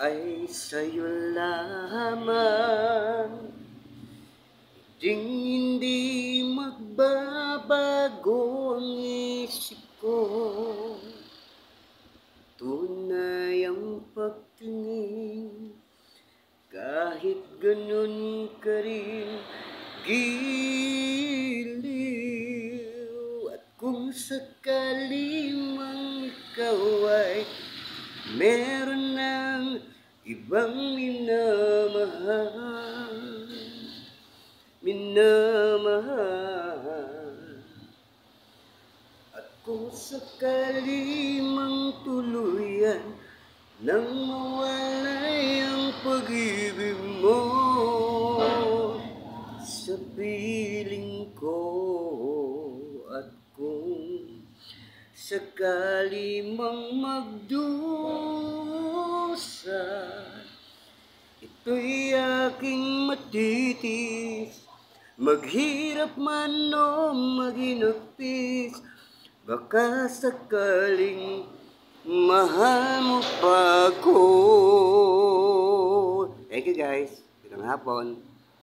ay sa'yo lamang. Hindi magbabago ang isip ko. Tunay ang pagtingin, kahit ganun ka rin giliw. At kung sakali mang ikaw ay meron ng ibang minamahal, at kung sakali mang tuluyan nang mawalay ang pag-ibig mo sa piling ko, at kung sakali mang magdusa, ito'y aking matitis. Maghirap man o maginagpis, baka sakaling mahal mo pa ako. Thank you guys. Magandang hapon.